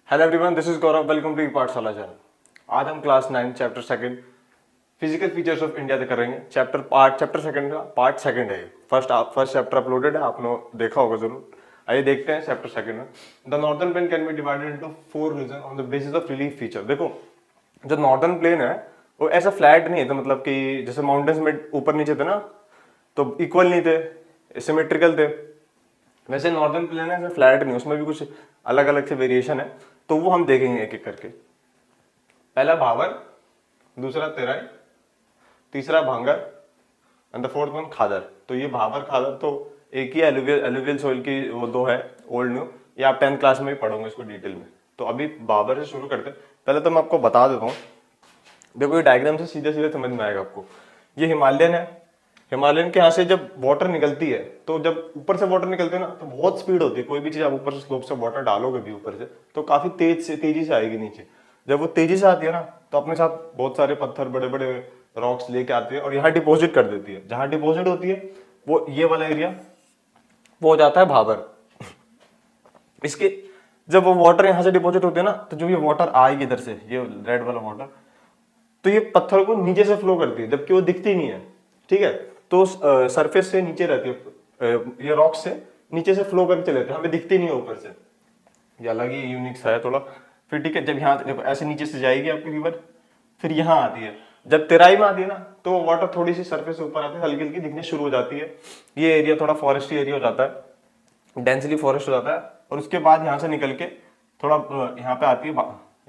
Hello everyone, this is Gaurav. Welcome to Pathshala channel. आज हम class 9 chapter second physical features of India करेंगे। Chapter second का part second है। First chapter uploaded है, आपने देखा होगा जरूर। आइए देखते हैं चैप्टर सेकंड में। The northern plain can be divided into 4 region on the basis of relief feature. देखो, जो नॉर्दर्न प्लेन है वो ऐसा फ्लैट नहीं है, तो मतलब कि जैसे माउंटेन्स में ऊपर नीचे थे ना, तो इक्वल नहीं थे, सिमेट्रिकल थे। वैसे नॉर्दर्न प्लेन है फ्लैट नहीं, उसमें भी कुछ अलग अलग से वेरिएशन है, तो वो हम देखेंगे एक एक करके। पहला भावर, दूसरा तेराई, तीसरा भांगर एंड द फोर्थ वन खादर। तो ये भावर खादर तो एक ही एलुवियल सोइल की वो दो है, ओल्ड न्यू। ये आप 10th क्लास में ही पढ़ोगे इसको डिटेल में। तो अभी भावर से शुरू करते हैं। पहले तो मैं आपको बता देता हूँ, देखो ये डायग्राम से सीधे सीधे समझ में आएगा आपको। ये हिमालयन है, हिमालयन के यहाँ से जब वाटर निकलती है, तो जब ऊपर से वाटर निकलती है ना, तो बहुत स्पीड होती है। कोई भी चीज आप ऊपर से स्लोप से वाटर डालोगे भी ऊपर से, तो काफी तेजी से आएगी नीचे। जब वो तेजी से आती है ना, तो अपने साथ बहुत सारे पत्थर, बड़े बड़े रॉक्स लेके आती है और यहाँ डिपोजिट कर देती है। जहां डिपोजिट होती है वो ये वाला एरिया, वो हो जाता है भाबर। इसके जब वो वाटर यहाँ से डिपोजिट होते हैं ना, तो जो ये वाटर आएगी इधर से, ये रेड वाला वाटर, तो ये पत्थर को नीचे से फ्लो करती है, जबकि वो दिखती नहीं है। ठीक है, तो सरफेस से नीचे रहती है, ये रॉक से नीचे से फ्लो करके चले जाते हैं, हमें दिखती नहीं है ऊपर से। ये अलग ही यूनिक सा है थोड़ा। फिर ठीक है, जब यहाँ देखो ऐसे नीचे से जाएगी आपकी रिवर, फिर यहाँ आती है। जब तेराई में आती है ना, तो वाटर थोड़ी सी सरफेस से ऊपर आती है, हल्की हल्की दिखने शुरू हो जाती है। ये एरिया थोड़ा फॉरेस्टी एरिया हो जाता है, डेंसली फॉरेस्ट हो जाता है। और उसके बाद यहाँ से निकल के थोड़ा यहाँ पे आती है,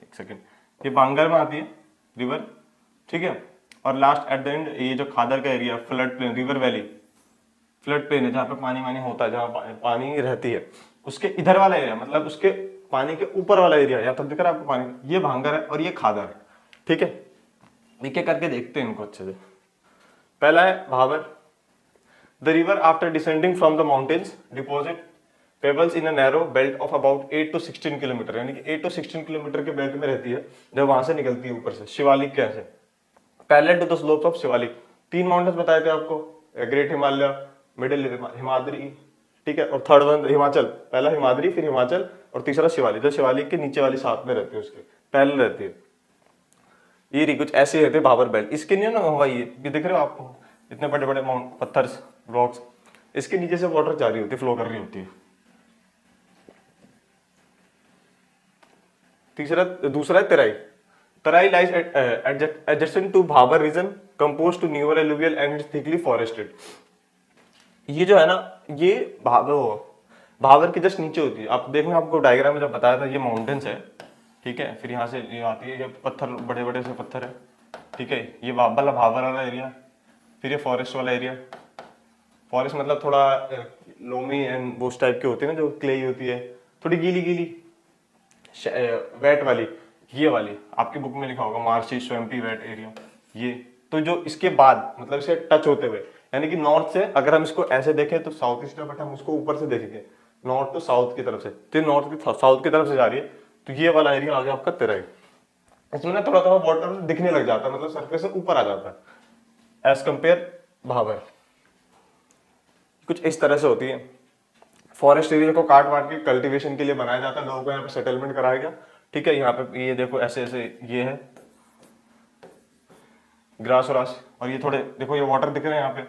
एक सेकेंड, ये बांगर में आती है रिवर। ठीक है, और लास्ट एट द एंड ये जो खादर का area, flood plain, river valley, flood plain है, जहाँ पे पानी वानी होता है, जहाँ पानी रहती है, उसके इधर वाला एरिया, मतलब उसके पानी के ऊपर वाला एरिया, या तो दिख रहा है आपको पानी, ये भांगर है और ये खादर है। ठीक है, एक एक करके देखते हैं इनको अच्छे से। पहला है Bhabar. The river after descending from the mountains deposit pebbles in a narrow belt of about 8 to 16 kilometre, यानी कि 8 to 16 किलोमीटर के बेल्ट में रहती है। जब वहां से निकलती है ऊपर से, शिवालिक के ऐसे parallel to the slopes of Shivalik. 3 mountains बताए थे आपको, ग्रेट हिमालय, मिडिल हिमाद्री, ठीक है, और थर्ड वन हिमाचल। पहला हिमाद्री, फिर हिमाचल, और तीसरा शिवालिक। जो शिवालिक के नीचे वाली साथ में रहती है, उसके पैरेलल रहती है। ये कुछ ऐसे रहते हैं भावर बेल्ट। इसके नहीं ना हुआ, ये दिख रहे हो आपको, इतने बड़े बड़े माउंट पत्थर रॉक्स, इसके नीचे से वाटर जा रही होती है, फ्लो कर रही होती है। दूसरा है Terai. Terai lies adjacent to Bhabar region, composed to newer alluvial and is thickly forested। ये जो है ना, ये भाबर के जस्ट नीचे होती है। आप देखना, आपको डायग्राम में जब बताया था, ये माउंटेन्स है। ठीक है, फिर यहाँ से ये आती है, ये पत्थर बड़े बड़े से पत्थर है। ठीक है, ये भाबर वाला एरिया, फिर ये फॉरेस्ट वाला एरिया। फॉरेस्ट मतलब थोड़ा लोमी एंड वो टाइप के होते हैं ना, जो क्ले होती है, थोड़ी गीली गीली वेट वाली। ये वाली आपकी बुक में लिखा होगा, मार्शी स्वैम्पी वेट एरिया। ये तो जो इसके बाद, मतलब इसे टच होते हुए, यानी कि नॉर्थ से अगर हम इसको ऐसे देखें तो साउथ ईस्ट है, बट हम उसको ऊपर से देखेंगे नॉर्थ टू साउथ की तरफ से, तो नॉर्थ की साउथ की तरफ से जा रही है। तो ये वाला एरिया आ गया आपका तेराई। इसमें ना थोड़ा थोड़ा वाटर दिखने लग जाता है, मतलब सरफेस से ऊपर आ जाता है एज कंपेयर भावर। कुछ इस तरह से होती है। फॉरेस्ट एरिया को काट वाट के कल्टीवेशन के लिए बनाया जाता है, लोगों को यहाँ पे सेटलमेंट कराया गया। ठीक है, यहाँ पे ये देखो ऐसे ऐसे ये है ग्रास व्रास, और ये थोड़े देखो ये वाटर दिख रहे हैं यहाँ पे,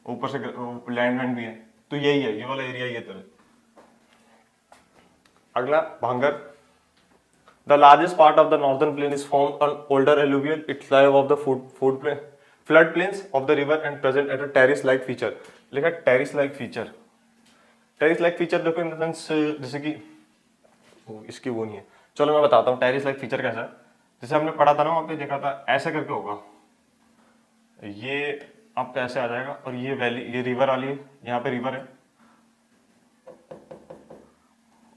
ऊपर से लैंड वैंड भी है। तो यही है ये वाला एरिया, ये तरह। अगला Bhangar. The largest part of the northern plain is form on older alluvial, its live of the food plain flood plains of the river and present at a terrace like feature. लिखा terrace like feature. Terrace like feature देखो in the sense, जैसे कि इसकी वो नहीं है। चलो मैं बताता हूँ टेरिस लाइक फीचर कैसा है। जैसे हमने पढ़ा था ना, वहाँ पे देखा था ऐसे करके होगा, ये आपका ऐसे आ जाएगा, और ये वैली, ये रिवर वाली है, यहाँ पे रिवर है,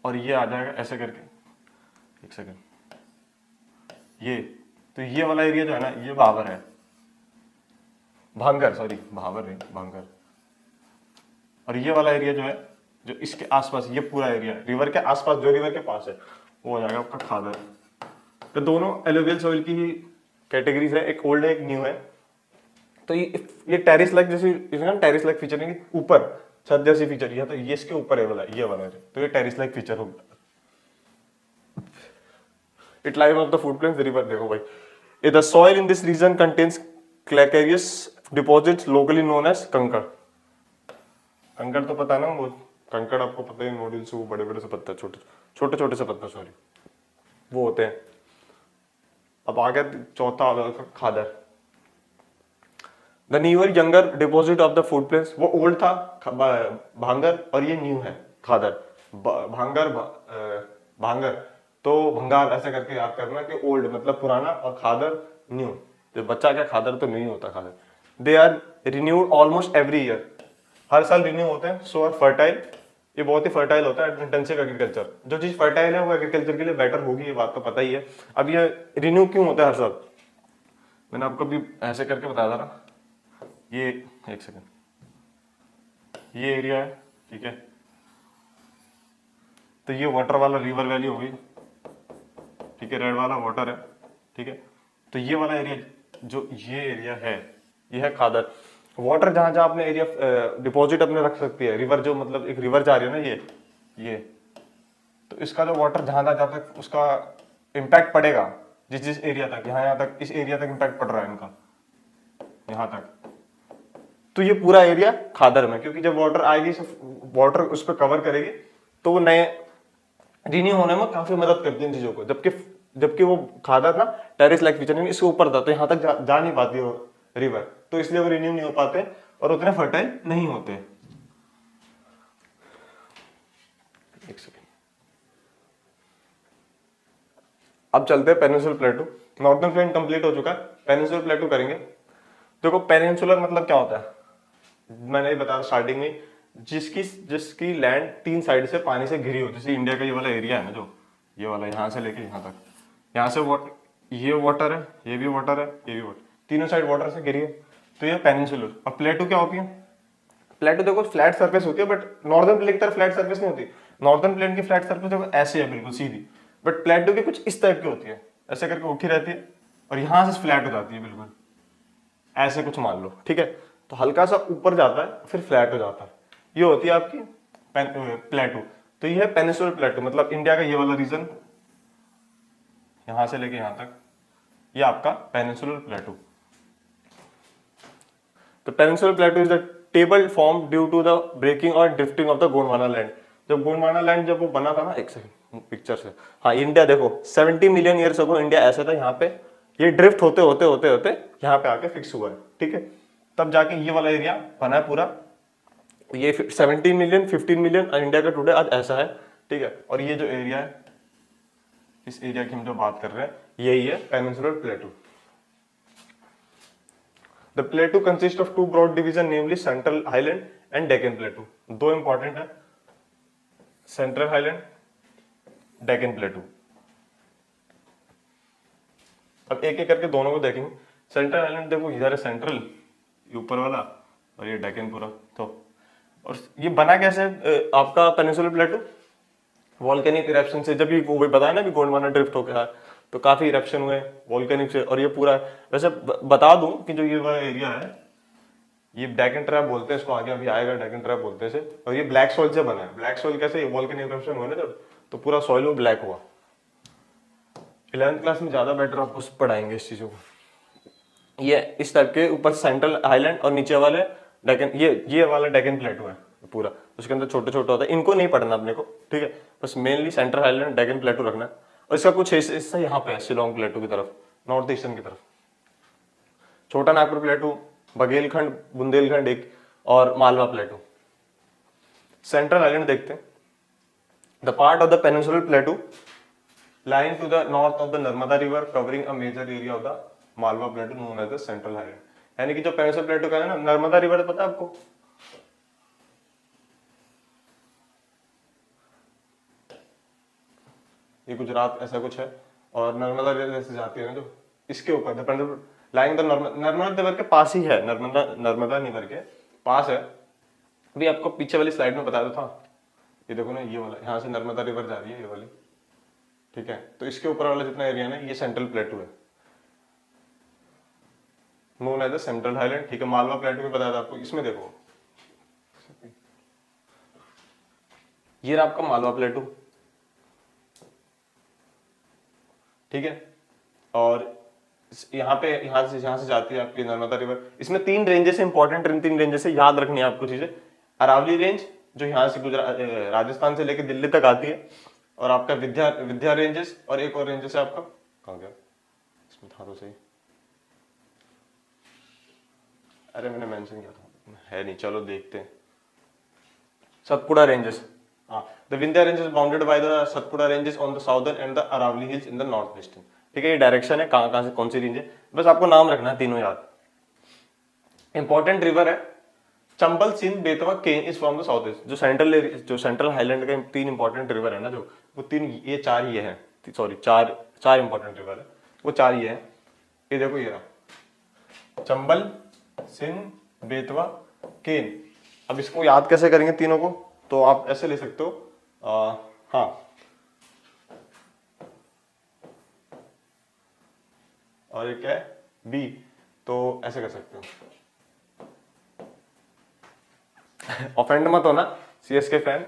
और ये आ जाएगा ऐसे करके। एक सेकंड, ये तो ये वाला एरिया जो है ना, ये भावर है, भांगर, सॉरी भावर है, भांगर। और ये वाला एरिया जो है, जो इसके आसपास, ये पूरा एरिया रिवर के आसपास, जो रिवर के पास है, वो हो जाएगा आपका खादर। तो दोनों एलुवियल सॉइल की ही कैटेगरीज है, एक ओल्ड है, एक न्यू है। तो ये टेरिस लाइक जैसी, इसमें टेरिस लाइक फीचर नहीं, ऊपर छत जैसी फीचर, ये तो ये इसके ऊपर है वाला, ये वाला है, तो ये टेरिस लाइक फीचर होगा। It lies of the food plains river. देखो भाई, the soil in this region contains calcareous deposits locally known as kankar. कंकड़ तो पता है ना, वो कंकड़ आपको पता है, नूडल्स वो बड़े बड़े से पत्थर, छोटे छोटे छोटे से पत्थर, सॉरी, वो होते हैं। अब आ गया चौथा आ गया Khadar. The newer younger deposit of the food place, वो ओल्ड था भांगर, और ये न्यू है खादर। भांगर भांगर तो भंगार ऐसे करके याद करना कि ओल्ड मतलब पुराना और खादर न्यू। तो बच्चा क्या, खादर तो नहीं होता Khadar. They are renewed almost every year, हर साल रिन्यू होते हैं। सो आर फर्टाइल, ये बहुत ही फर्टाइल होता है। इंटेंसिव एग्रीकल्चर, जो चीज फर्टाइल है वो एग्रीकल्चर के लिए बेटर होगी, ये बात तो पता ही है। अब ये रिन्यू क्यों होता है हर साल, मैंने आपको भी ऐसे करके बताया था ना। ये एक सेकंड, ये एरिया है, ठीक है, तो ये वाटर वाला रिवर वैली होगी, ठीक है, रेड वाला वाटर है, ठीक है। तो ये वाला एरिया, जो ये एरिया है, ये है खादर। वाटर जहां जहां अपने एरिया डिपॉजिट अपने रख सकती है, रिवर जो मतलब एक रिवर जा रही है ना, ये तो इसका जो वाटर जहां जहां तक उसका इम्पैक्ट पड़ेगा, जिस जिस एरिया तक, यहाँ तक, इस एरिया तक इम्पैक्ट पड़ रहा है इनका, यहाँ तक, तो ये पूरा एरिया खादर में, क्योंकि जब वाटर आएगी, वाटर उस पर कवर करेगी, तो वो नए रिन्यू होने में काफी मदद करती है इन चीजों को। जबकि जबकि वो खादर ना टेरिस लाइक फीचर, इसके ऊपर था, तो यहाँ तक जा नहीं पाती वो रिवर, तो इसलिए वो रिन्यू नहीं हो पाते और उतने फर्टाइल नहीं होते। एक सेकेंड, अब चलते हैं पेनिनसुलर प्लेटू। नॉर्दर्न प्लेन कंप्लीट हो चुका है, पेनिनसुलर प्लेटू करेंगे। देखो पेनिनसुलर मतलब क्या होता है, मैंने ये बताया स्टार्टिंग में, जिसकी जिसकी लैंड तीन साइड से पानी से घिरी हो। जैसे इंडिया का ये वाला एरिया है ना, जो ये वाला यहाँ से लेके यहाँ तक, यहाँ से ये वाटर है, ये भी वाटर है, ये भी वाटर, तीनों साइड वाटर से घिरी है, तो ये पेनिनसुलर। और प्लेटू क्या होती है, प्लेटू देखो फ्लैट सर्फेस होती है, बट नॉर्दर्न प्लेन की तरह फ्लैट सर्फेस नहीं होती। नॉर्दर्न प्लेन की फ्लैट सर्फेस देखो ऐसे है बिल्कुल सीधी, बट प्लेटू की कुछ इस टाइप की होती है, ऐसे करके उठी रहती है और यहाँ से फ्लैट हो जाती है बिल्कुल, ऐसे कुछ मान लो, ठीक है। तो हल्का सा ऊपर जाता है फिर फ्लैट हो जाता है, ये होती है आपकी प्लेटू। तो ये है पेनिनसुलर प्लेटू, मतलब इंडिया का ये वाला रीजन, यहां से लेके यहां तक, ये आपका पेनिनसुलर प्लेटू। तो peninsular plateau is the table form due to the breaking और drifting of the Gondwana land. जब गोंडवाना लैंड जब वो बना था ना, एक सेकंड पिक्चर से, हाँ इंडिया देखो 70 मिलियन ईयर्स अगो इंडिया ऐसा था, यहाँ पे ये ड्रिफ्ट होते होते होते होते यहाँ पे आके फिक्स हुआ है, ठीक है। तब जाके ये वाला एरिया बना है पूरा, ये 17 मिलियन 15 मिलियन इंडिया का टुडे आज ऐसा है, ठीक है। और ये जो एरिया है, इस एरिया की हम जो बात कर रहे हैं, यही है peninsular plateau. The plateau consist of two broad division, namely central highland and Deccan plateau. दो इंपॉर्टेंट है, सेंट्रल हाईलैंड, डेक्कन प्लेटू। अब एक एक करके दोनों को देखेंगे। सेंट्रल हाईलैंड देखो इधर है सेंट्रल, ये ऊपर वाला, और ये डेक्कन पूरा। तो और ये बना कैसे आपका पेनिनसुलर प्लेटू, वॉल्केनिक इरेप्शन से। जब ये वो बताया ना भी गोंडवाना ड्रिफ्ट हो गया, तो काफी इरेप्शन हुए वॉल्केनिक से। और ये पूरा वैसे बता दूं कि जो ये वाला एरिया है, ये डेक्कन ट्रैप बोलते हैं इसको, आगे अभी आएगा, डेक्कन ट्रैप बोलते हैं इसे। और ये ब्लैक सॉइल से बना है। ब्लैक सॉइल कैसे, वॉल्केनिक इरेप्शन हुआ ना जब, तो पूरा सॉइल वो ब्लैक हुआ। 11th क्लास में ज्यादा बेटर आपको पढ़ाएंगे इस चीजों को। ये इस टाइप के ऊपर सेंट्रल हाईलैंड और नीचे वाले डेक्कन, ये वाला डेक्कन प्लेटू है पूरा, उसके अंदर छोटे छोटे होता है, इनको नहीं पढ़ना अपने को, ठीक है। बस मेनली सेंट्रल हाईलैंड डेक्कन प्लेटू रखना है। और इसका कुछ हिस्सा यहाँ पे है शिलोंग प्लेटू की तरफ, नॉर्थ ईस्टर्न की तरफ। छोटा नागपुर प्लेटू, बघेलखंड, बुंदेलखंड एक, और मालवा प्लेटू। सेंट्रल हाईलैंड देखते हैं। The part of the peninsular प्लेटू lying to the north of the Narmada river covering a major area of the Malwa प्लेटू known as the central highland। यानी कि जो पेनिनसुलर प्लेटू का है ना, नर्मदा रिवर पता है आपको, ये गुजरात ऐसा कुछ है, और नर्मदा रिवर से जाती है ना जो, इसके ऊपर लाइंग द नर्मदा रिवर के पास ही है, नर्मदा रिवर के पास है। अभी आपको पीछे वाली स्लाइड में बताया था, ये देखो ना, ये वाला यहाँ से नर्मदा रिवर जा रही है, ये वाली, ठीक है। तो इसके ऊपर वाला जितना एरिया ना, ये सेंट्रल प्लेटू है, known as the central highland, ठीक है। मालवा प्लेटू में बताया था आपको, इसमें देखो ये रहा आपका मालवा प्लेटू, ठीक है। और यहाँ से जाती है आपकी नर्मदा रिवर। इसमें 3 रेंजेस है इंपॉर्टेंट, 3 रेंजेस है, याद रखनी है आपको चीजें। अरावली रेंज जो यहाँ से गुजरात राजस्थान से लेकर दिल्ली तक आती है, और आपका विंध्या रेंजेस, और एक और रेंजेस है आपका, कहाँ गया इसमें था तो सही, अरे मैंने मेंशन किया था, है नहीं, चलो देखते हैं। सतपुड़ा रेंजेस, हाँ, the Vindhya range is bounded by the Satpura ranges on the southern end the Aravalli hills in the north western. ठीक है, ये डायरेक्शन है कहाँ कहाँ से कौन सी रेंज है, बस आपको नाम रखना है तीनों याद। इंपॉर्टेंट रिवर है Chambal, Sindh, Betwa, Ken is from the south east. जो सेंट्रल हाईलैंड के 3 इंपॉर्टेंट रिवर है ना, जो वो 3, ये 4 ही है, सॉरी 4 इंपॉर्टेंट रिवर है, वो 4 ही है। ये देखो, ये रहा चंबल, सिंध, बेतवा, केन। अब इसको याद कैसे करेंगे तीनों को, तो आप ऐसे ले सकते हो, हाँ, और ये क्या है बी, तो ऐसे कर सकते हो। ऑफेंड मत होना सीएसके फैन,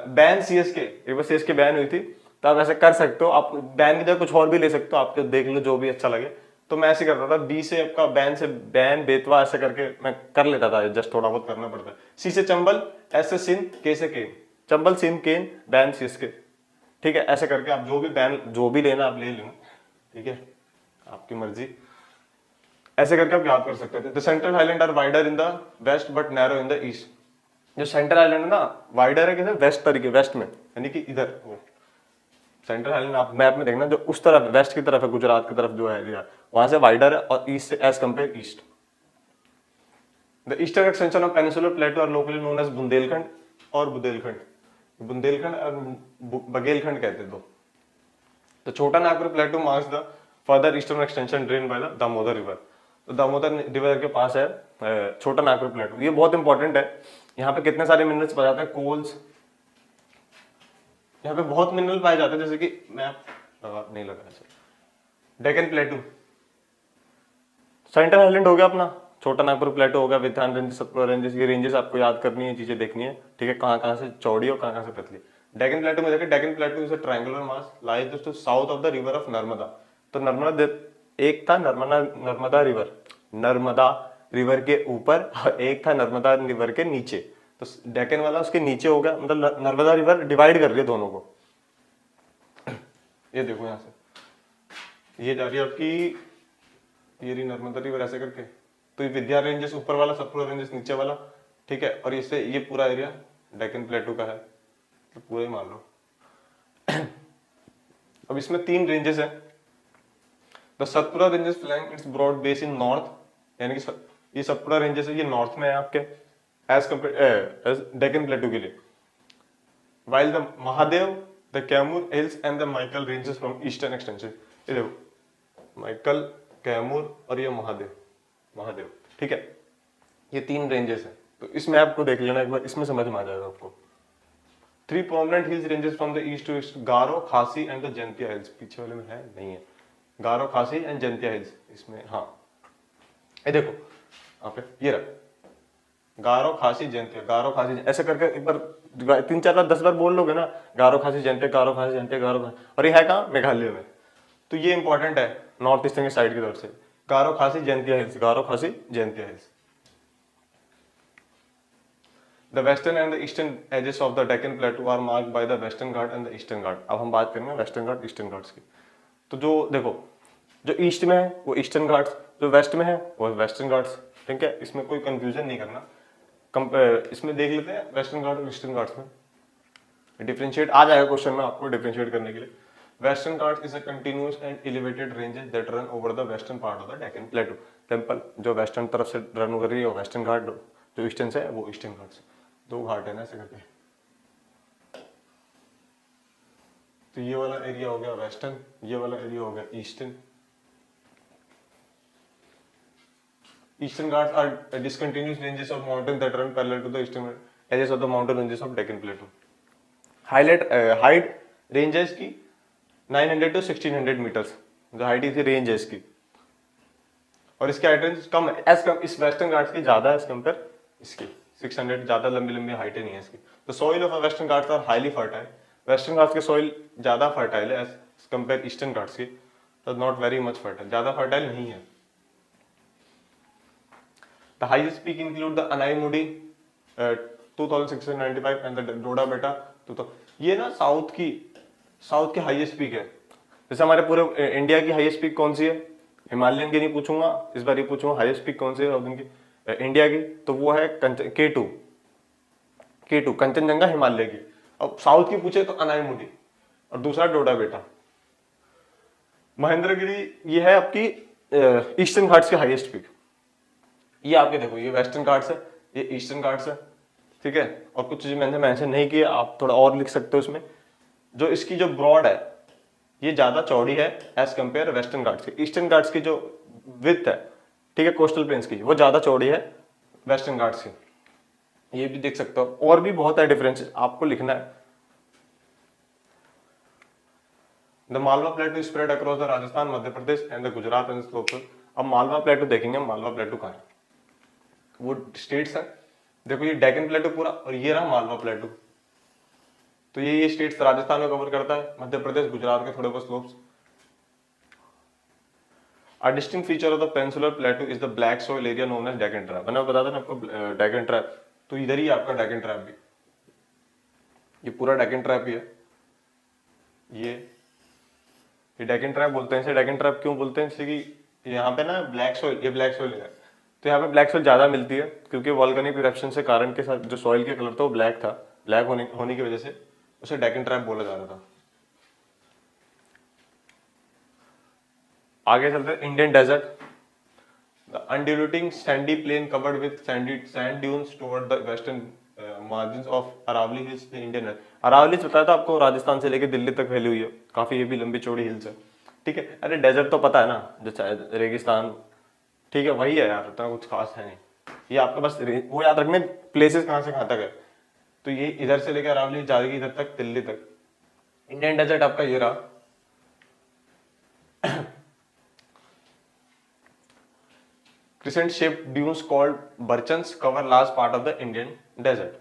बैन सीएसके, एक बार सीएसके बैन हुई थी, तो आप ऐसे कर सकते हो, आप बैन की जगह कुछ और भी ले सकते हो, आपको देख लो जो भी अच्छा लगे। तो मैं ऐसे करता था, बी से आपका बैन बेतवा ऐसे करके मैं कर लेता था, जस्ट थोड़ा बहुत करना पड़ता है। सी से चंबल, एस से सिंध, के से केन, चंबल, सिंध, केन, बैन, सीएसके। ठीक है, ऐसे करके आप जो भी बैन जो भी लेना आप ले लेना, ठीक है, आपकी मर्जी। ऐसे करके आप याद कर सकते थे। The central highland are wider in the west but narrow in the east. जो सेंट्रल आइलैंड है ना, वाइडर है कैसे, वेस्ट तरीके, वेस्ट में, यानी कि इधर सेंट्रल आइलैंड आप मैप में देखना, जो उस तरफ वेस्ट की तरफ है, गुजरात की तरफ जो है एरिया, वहां से वाइडर है, और ईस्ट से as compare east. The eastern extension of peninsular plateau are locally known as Bundelkhand और बुंदेलखंड। बुंदेलखंड और बघेलखंड कहते हैं दो। तो Chota Nagpur plateau marks the further eastern extension drain by the Damodar river. तो दामोदर रिवर के पास है छोटा नागपुर प्लेटो, ये बहुत इंपॉर्टेंट है। यहाँ पे कितने सारे मिनरल्स पाए जाते हैं, कोल्स, यहाँ पे बहुत मिनरल पाए जाते हैं, जैसे कि मैप नहीं लगा, डेक्कन प्लेटू, सेंट्रल आइलैंड हो गया अपना, छोटा नागपुर प्लेटो हो गया, विंध्याचल रेंज, सतपुड़ा रेंजेस, ये रेंजेस आपको याद करनी है, चीजें देखनी है, ठीक है, कहाँ कहाँ से चौड़ी और कहाँ कहाँ से पतली। डेक्कन प्लेटू में देखिए, Deccan plateau is a triangular mass lies to south of the river of Narmada. तो नर्मदा एक था, नर्मदा रिवर के ऊपर, और एक था नर्मदा रिवर के नीचे। तो डेक्कन वाला उसके नीचे हो गया, मतलब नर्मदा रिवर डिवाइड कर रही है दोनों को। ये देखो यहाँ से ये जा रही है आपकी, ये रही नर्मदा रिवर ऐसे करके, तो ये विंध्या रेंजेस ऊपर वाला, सतपुड़ा रेंजेस नीचे वाला, ठीक है, और इससे ये पूरा एरिया डेक्कन प्लेटू का है, तो पूरा ही मान लो। अब इसमें 3 रेंजेस है। The Satpura ranges flank its broad base in north, यानी कि ये सतपुड़ा रेंजेस है, ये नॉर्थ में है आपके, एज कंपेयर डेक्कन प्लेटू के लिए। while the Mahadev, the Kaimur hills and the Michael ranges from eastern extension. ये देखो माइकल, कैमूर और ये महादेव, ठीक है, ये 3 रेंजेस है। तो इस मैप को देख लेना एक बार, इसमें समझ में आ जाएगा आपको। 3 prominent hills ranges from the east to west, गारो, खासी एंड द जैंतिया हिल्स। पीछे वाले में है नहीं है, गारो, खासी एंड जैंतिया हिल्स इसमें, हाँ ये देखो यहाँ पे ये रहा, गारो, खासी, जैंतिया, गारो, खासी, ऐसे करके एक बार 3-4 बार 10 बार बोल लोगे ना, गारो, खासी, जैंतिया, गारो, खासी, जैंतिया, गारो, खासी, और ये है कहाँ, मेघालय में। तो ये इंपॉर्टेंट है नॉर्थ ईस्टर्न की साइड की तरफ से, गारो, खासी, जैंतिया हिल्स, गारो, खासी, Jaintia hills. The western and the eastern edges of the Deccan Plateau are marked by the Western Ghat and the Eastern Ghat। अब हम बात करेंगे वेस्टर्न घाट, ईस्टर्न घाट्स की। तो जो देखो, जो ईस्ट में है वो ईस्टर्न घाट्स, जो वेस्ट में है वो वेस्टर्न घाट्स, ठीक है, इसमें कोई कंफ्यूजन नहीं करना। इसमें देख लेते हैं वेस्टर्न घाट और ईस्टर्न घाट्स में डिफरेंशिएट आ जाएगा क्वेश्चन में आपको डिफरेंशिएट करने के लिए। Western Ghat is a continuous and elevated ranges that run over the western part of the Deccan प्लेटू। Temple जो वेस्टर्न तरफ से रन कर रही है वेस्टर्न घाट, जो ईस्टर्न से है वो ईस्टर्न घाट्स। 2 घाट है ना ऐसे करके। तो ये वाला एरिया हो गया वेस्टर्न, ये वाला एरिया हो गया eastern. Eastern Ghats are discontinuous ranges of mountains that run parallel to the eastern edges of the mountain ranges of Deccan Plateau. Height range है इसकी 900 to 1600 meters, जो हाइट इसकी रेंज है इसकी, और इसकी हाइट रेंज कम है एज कम इस वेस्टर्न घाट्स की ज्यादा है एज कंपेयर इसकी 600, ज्यादा लंबी लंबी हाइटें नहीं है इसकी। तो soil of Western Ghats are highly fertile. Western Ghats के सॉइल ज्यादा फर्टाइल है कंपेयर ईस्टर्न घाट्स की, तो नॉट वेरी मच फर्टाइल, ज़्यादा फर्टाइल नहीं है। The highest peak include the Anaimudi 2695 and the Doddabetta 2000। ये ना साउथ की हाईएस्ट पीक है। जैसे हमारे पूरे इंडिया की हाईएस्ट पीक कौन सी है, हिमालयन की नहीं पूछूंगा इस बार, ये पूछूंगा हाईएस्ट पीक कौन सी है साउथ की, इंडिया की, तो वो है K2 कंचनजंगा हिमालय की। अब साउथ की पूछे तो अनाईमुडी, और दूसरा डोडा बेटा। महेंद्रगिरी ये है आपकी ईस्टर्न घाट्स की हाईएस्ट पीक। ये आपके देखो, ये वेस्टर्न घाट्स है, ये ईस्टर्न घाट्स है, ठीक है। और कुछ चीज मैंने मेंशन नहीं किया, आप थोड़ा और लिख सकते हो इसमें। जो इसकी जो ब्रॉड है ये ज्यादा चौड़ी है एज कंपेयर वेस्टर्न घाट्स की। ईस्टर्न घाट्स की जो विड्थ है, ठीक है, कोस्टल प्लेन्स की, वो ज्यादा चौड़ी है वेस्टर्न घाट्स की। ये भी देख सकते हो, और भी बहुत है डिफरेंस, आपको लिखना है। The Malwa प्लेटू spread across the Rajasthan, Madhya Pradesh and the Gujarat and slopes. अब मालवा प्लेटू देखेंगे, मालवा प्लेटू कहाँ है, वो स्टेट्स है। देखो ये डेक्कन प्लेटू पूरा, और ये रहा मालवा प्लेटू। तो ये स्टेट्स राजस्थान में कवर करता है, मध्य प्रदेश, गुजरात के थोड़े बहुत slopes. A distinct feature of the peninsular plateau is the black soil area known as Deccan Trap। मैंने बताया था ना आपको डेक्कन ट्रैप, तो इधर ही आपका डेक्कन ट्रैप भी, ये पूरा डेक्कन ट्रैप ही है। ये डेक्कन ट्रैप बोलते हैं इसे। डेक्कन ट्रैप क्यों बोलते हैं, जैसे कि यहाँ पे ना ब्लैक सॉइल, ये ब्लैक सॉइल है, तो यहाँ पे ब्लैक सॉइल ज्यादा मिलती है, क्योंकि वॉल्केनिक इरप्शन से कारण के साथ जो सॉइल का कलर था वो ब्लैक था, ब्लैक होने की वजह से उसे डेक्कन ट्रैप बोला जा रहा था। आगे चलते हैं, Indian desert. The undulating sandy plain covered with sand dunes toward the western margins of Aravalli Hills in Indian है। अरावली बताया था आपको, राजस्थान से लेके दिल्ली तक फैली हुई है, काफी ये भी लंबी चौड़ी हिल्स है, ठीक है। अरे डेजर्ट तो पता है ना, जो रेगिस्तान, ठीक है, वही है यार, उतना कुछ खास है नहीं। ये आपका बस वो याद रखने, प्लेसेस कहाँ से कहाँ तक है। तो ये इधर से लेकर अरावली जाएगी इधर तक, दिल्ली तक। इंडियन डेजर्ट आपका ये रहा। Crescent shaped dunes called Burchans cover large part of the Indian desert.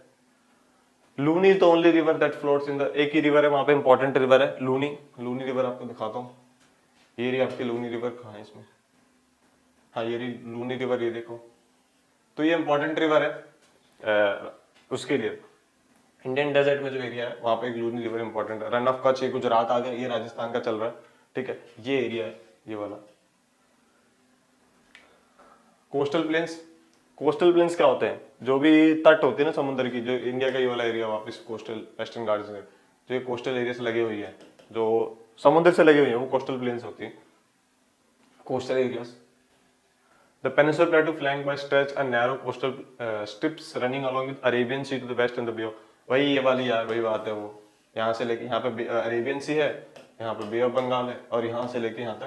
Luni is the only river that floats in the, एक ही रिवर है वहां पे, इंपॉर्टेंट रिवर है लूनी। लूनी रिवर आपको दिखाता हूँ, ये रही आपकी लूनी रिवर, कहाँ है इसमें, हाँ ये रही लूनी रिवर, ये देखो। तो ये इंपॉर्टेंट रिवर है उसके लिए, इंडियन डेजर्ट में जो एरिया है वहां पे एक लूनी रिवर इंपॉर्टेंट है। रन ऑफ कच्छ, ये गुजरात आ गया, ये राजस्थान का चल रहा है, ठीक है। ये एरिया है ये वाला। कोस्टल प्लेन्स क्या होते हैं, जो भी तट होते हैं ना समुद्र की, जो इंडिया का ये वाला एरिया वापस कोस्टल वेस्टर्न घाट्स है, जो ये कोस्टल एरिया से लगे हुई है, जो समुद्र से लगे हुई है, वो कोस्टल प्लेन्स होती है, coastal areas. The peninsular plateau flanked by stretch and narrow coastal strips running along with Arabian Sea to the west and the Bay of, वही ये वाली यार, वही बात है वो, यहाँ से लेके यहाँ पे अरेबियन सी है, यहाँ पे बे ऑफ बंगाल है, और यहाँ से लेके यहाँ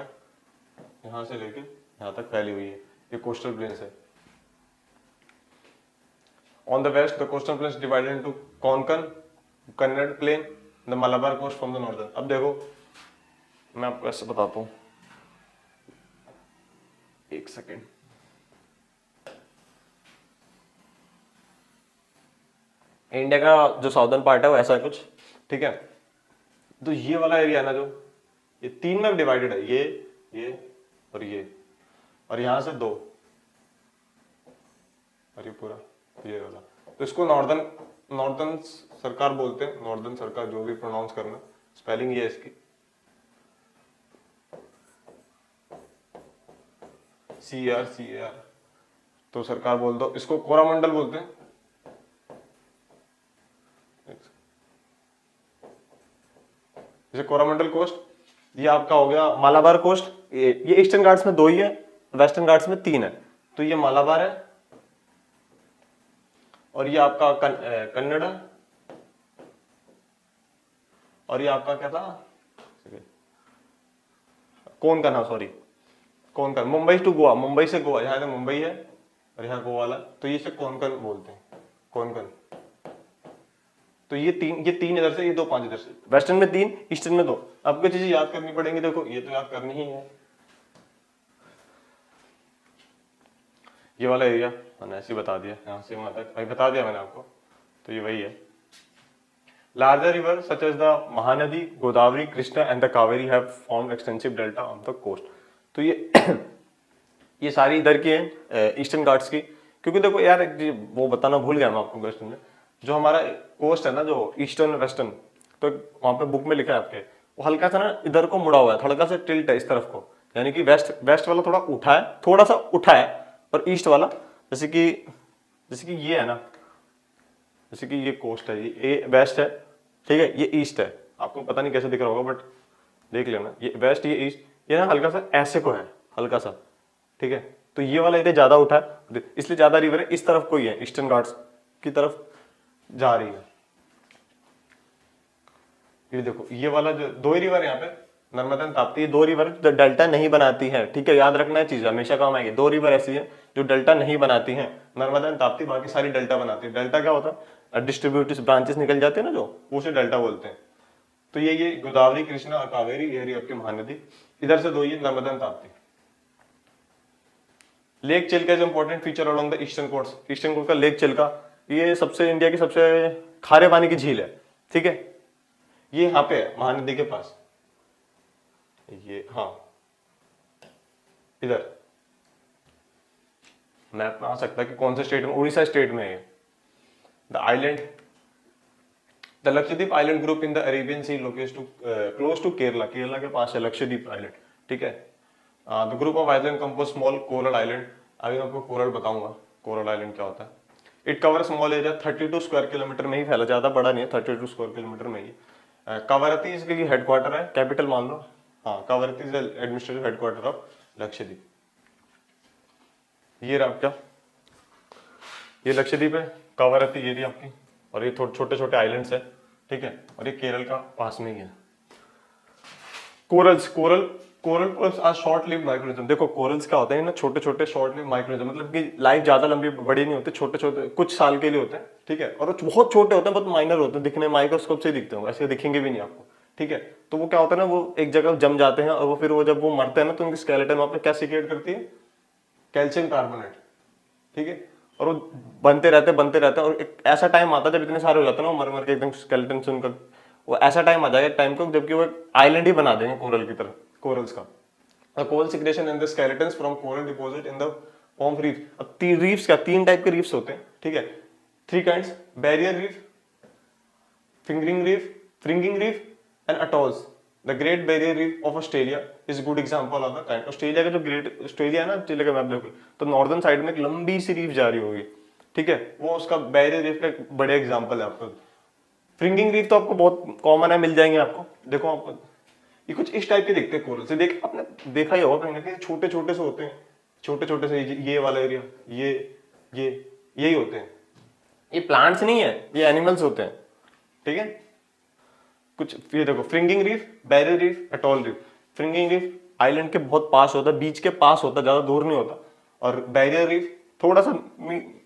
तक फैली हुई है, ये कोस्टल प्लेन्स है। On the west, the coastal plains divided into Konkan, Kannada plain, the Malabar coast from the northern। अब देखो मैं आपको ऐसे बताता हूँ, एक सेकेंड। इंडिया का जो साउदर्न पार्ट है वो ऐसा है कुछ, ठीक है। तो ये वाला एरिया ना, जो ये तीन में डिवाइडेड है, ये और यहाँ से दो, और ये पूरा ये वाला, तो इसको नॉर्दर्न सरकार बोलते हैं, नॉर्दर्न सरकार, जो भी प्रोनाउंस करना, स्पेलिंग ये है इसकी, CR, तो सरकार बोल दो, इसको कोरामंडल बोलते हैं। जैसे कोरामंडल कोस्ट, ये आपका हो गया मालाबार कोस्ट, ये ईस्टर्न घाट्स में दो ही है, वेस्टर्न घाट्स में तीन है, तो ये मालाबार है, और ये आपका कन्नड़ा, और ये आपका क्या था, कोंकण, हाँ सॉरी कोंकण। मुंबई टू गोवा, मुंबई से गोवा, यहाँ तो मुंबई है और यहाँ गोवा वाला, तो ये से कोंकण बोलते हैं, कोंकण। तो ये तीन इधर से, ये दो पांच इधर से, वेस्टर्न में तीन, ईस्टर्न में दो। आपको चीजें याद करनी पड़ेंगी, देखो ये तो याद करनी ही है। ये वाला एरिया मैंने ऐसे बता दिया, यहाँ से वहां तक अभी बता दिया मैंने आपको, तो ये वही है। Larger river such as the Mahanadi, Godavari, Krishna and the Kaveri have formed extensive delta on the coast. तो ये ये सारी इधर की है ईस्टर्न घाट्स की। क्योंकि देखो यार वो बताना भूल गया मैं आपको क्वेश्चन में, जो हमारा कोस्ट है ना जो ईस्टर्न वेस्टर्न, तो वहां पे बुक में लिखा है आपके, वो हल्का सा ना इधर को मुड़ा हुआ है, हल्का सा टिल्ट है इस तरफ को, यानी कि वेस्ट वेस्ट वाला थोड़ा उठा है, थोड़ा सा उठा है, और ईस्ट वाला जैसे कि ये है ना, जैसे कि ये कोस्ट है, ये वेस्ट है, ठीक है, ये ईस्ट है। आपको पता नहीं कैसे दिख रहा होगा बट देख लेना, ये वेस्ट ये ईस्ट, ये ना हल्का सा ऐसे को है, हल्का सा, ठीक है। तो ये वाला एरिया ज्यादा उठा है, इसलिए ज्यादा रिवर है इस तरफ को ही है, ईस्टर्न घाट्स की तरफ जा रही है। ये देखो ये वाला जो दो ही रिवर यहाँ पे, नर्मदा एंड ताप्ती, दो रिवर डेल्टा नहीं बनाती है, ठीक है, याद रखना है चीज, हमेशा काम आएगी। दो रिवर ऐसी है जो डेल्टा नहीं बनाती हैं, नर्मदा एंड ताप्ती, बाकी सारी डेल्टा बनाती है। डेल्टा क्या होता है, डिस्ट्रीब्यूटिव ब्रांचेस निकल जाते हैं ना जो, उसे डेल्टा बोलते हैं। तो ये गोदावरी, कृष्णा और कावेरी, ये रही आपकी महानदी, इधर से दो ये Narmada and Tapti. Lake Chilka is important feature along the eastern coast. Eastern coast का लेक चिल्का, ये सबसे इंडिया की सबसे खारे पानी की झील है, ठीक है। ये यहाँ पे है महानदी के पास, ये हाँ इधर मैप में आ सकता है कि कौन से स्टेट में, उड़ीसा स्टेट में है ये। The island, the Lakshadweep island group in the Arabian Sea locate to close to Kerala, Kerala के पास है लक्षद्वीप आइलैंड, ठीक है। The group of island compose small coral island. अभी मैं आपको कोरल बताऊंगा, कोरल आइलैंड क्या होता है। It cover small area, 32 square kilometre में ही फैला, ज्यादा बड़ा नहीं है, 32 स्क्वायर किलोमीटर में ही। कवरत्ती इसकी हेडक्वार्टर है, कैपिटल मान लो, हाँ Kavaratti is administrative headquarter of Lakshadweep. ये रहा आपका, ये लक्षद्वीप है, कवरत्ती ये रही आपकी, और ये थोड़े छोटे छोटे आइलैंड्स है, ठीक है, और ये केरल का पास में ही है। Corals, coral are short live microorganism. देखो कोरल्स क्या होते हैं ना, छोटे छोटे शॉर्ट लिव माइक्रोनिज्म, मतलब कि लाइफ ज्यादा लंबी बड़ी नहीं होती, छोटे छोटे कुछ साल के लिए होते हैं, ठीक है, और वो बहुत छोटे होते हैं, बहुत माइनर होते हैं, दिखने माइक्रोस्कोप से दिखते हैं, ऐसे दिखेंगे भी नहीं आपको, ठीक है। तो वो क्या होता है ना, वो एक जगह जम जाते हैं, और वो फिर वो जब वो मरते हैं ना, तो उनकी स्केलेटन वहां पे क्या सीक्रेट करती है, कैल्शियम कार्बोनेट, ठीक है, और वो बनते रहते हैं, और एक ऐसा टाइम आता है जब इतने सारे हो जाते हैं ना, मर मर के एकदम स्केलेटन से उनका, वो ऐसा टाइम आ जाएगा टाइम को जबकि वो आइलैंड ही बना देंगे कोरल की तरह, कोरल्स का। The coral secretion and the skeletons from coral deposit in the form of reef. अब रीफ्स क्या, तीन टाइप के रीफ्स होते हैं, ठीक है, three kinds, barrier reef, fringing reef and atolls. The great barrier reef of Australia is good example of the kind. Australia का जो ग्रेट, ऑस्ट्रेलिया है ना, ऑस्ट्रेलिया का मैप देखो तो नॉर्दर्न साइड में एक लंबी सी रीफ जा रही होगी, ठीक है, वो उसका बैरियर रीफ का एक बड़े एग्जाम्पल है आपको। फ्रिंगिंग रीफ तो आपको बहुत कॉमन है, मिल जाएंगे आपको, देखो आपको ये कुछ इस टाइप के दिखते हैं कोरल से, देख आपने देखा ही होगा कहीं ना कहीं, छोटे छोटे से होते हैं, छोटे छोटे से, ये वाला एरिया, ये यही होते हैं, ये प्लांट्स नहीं है, ये एनिमल्स होते हैं, ठीक है। कुछ ये देखो, fringing reef, barrier reef, atoll reef. Fringing reef island के बहुत पास होता है, बीच के पास होता है, ज्यादा दूर नहीं होता, और बैरियर रीफ थोड़ा सा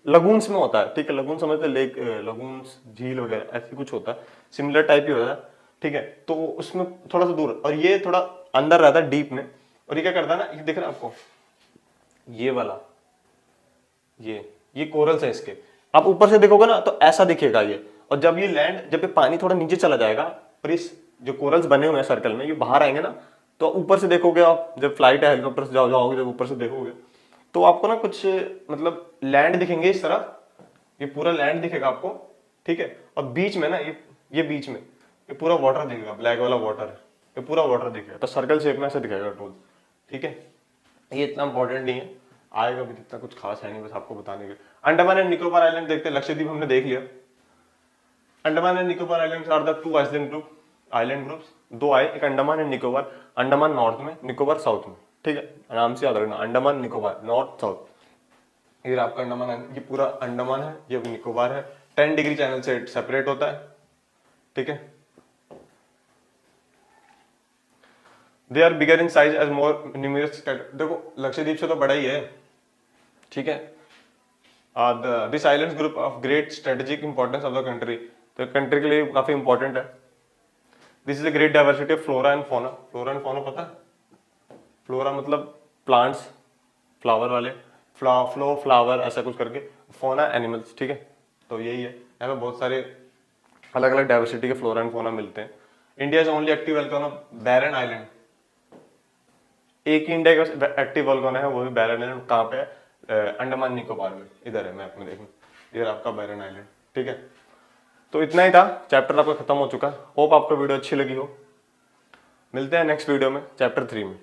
लगून्स में होता है, ठीक है, लगून समझते, लेक लगून्स, झील वगैरह ऐसे कुछ होता है, सिमिलर टाइप ही होता है, ठीक है। तो उसमें थोड़ा सा दूर, और ये थोड़ा अंदर रहता है डीप में, और ये क्या करता है ना, ये दिख रहा है आपको, ये वाला, ये कोरल्स है इसके, आप ऊपर से देखोगे ना तो ऐसा दिखेगा ये, और जब ये लैंड, जब ये पानी थोड़ा नीचे चला जाएगा, और इस जो कोरल्स बने हुए हैं सर्कल में, ये बाहर आएंगे ना, तो ऊपर से देखोगे आप, जब फ्लाइट है हेलीकॉप्टर से जाओगे, जब ऊपर से देखोगे तो आपको ना कुछ मतलब लैंड दिखेंगे इस तरह, ये पूरा लैंड दिखेगा आपको, ठीक है, और बीच में ना ये बीच में ये पूरा वाटर दिखेगा, ब्लैक वाला वाटर, ये पूरा वाटर दिखेगा, तो सर्कल शेप में ऐसे दिखेगा टूल, ठीक है। ये इतना इंपॉर्टेंट नहीं है, आएगा भी, इतना कुछ खास है नहीं, बस आपको बताने के। अंडमान एंड निकोबार आइलैंड देखते हैं, लक्षद्वीप हमने देख लिया। Andaman and Nicobar islands are the two island groups, दो आए, एक अंडमान एंड निकोबार, अंडमान नॉर्थ में, निकोबार साउथ में, ठीक है, नाम से याद रखना, अंडमान निकोबार नॉर्थ साउथ। ये आपका अंडमान, ये पूरा अंडमान है, ये निकोबार है, 10 डिग्री चैनल से सेपरेट होता है, ठीक है। They are bigger in size as more numerous, देखो लक्षद्वीप से तो बड़ा ही है, ठीक है। This island group of great strategic importance of the country, तो कंट्री के लिए काफी इंपॉर्टेंट है। This is a great diversity of flora and fauna. Flora and fauna पता है, फ्लोरा मतलब प्लांट्स, फ्लावर वाले, फ्लावर ऐसा कुछ करके, फौना एनिमल्स, ठीक है। तो यही है, यहाँ पे बहुत सारे अलग अलग डाइवर्सिटी के फ्लोरा एंड फौना मिलते हैं। India is only active volcano barren island, एक ही इंडिया का एक्टिव वोल्केनो है, वो भी बैरन आइलैंड। कहाँ पे है? अंडमान निकोबार में, इधर है मैप में देखो, इधर आपका बैरन आइलैंड। ठीक है, तो इतना ही था, चैप्टर आपका खत्म हो चुका है। होप आपको वीडियो अच्छी लगी हो। मिलते हैं नेक्स्ट वीडियो में चैप्टर 3 में।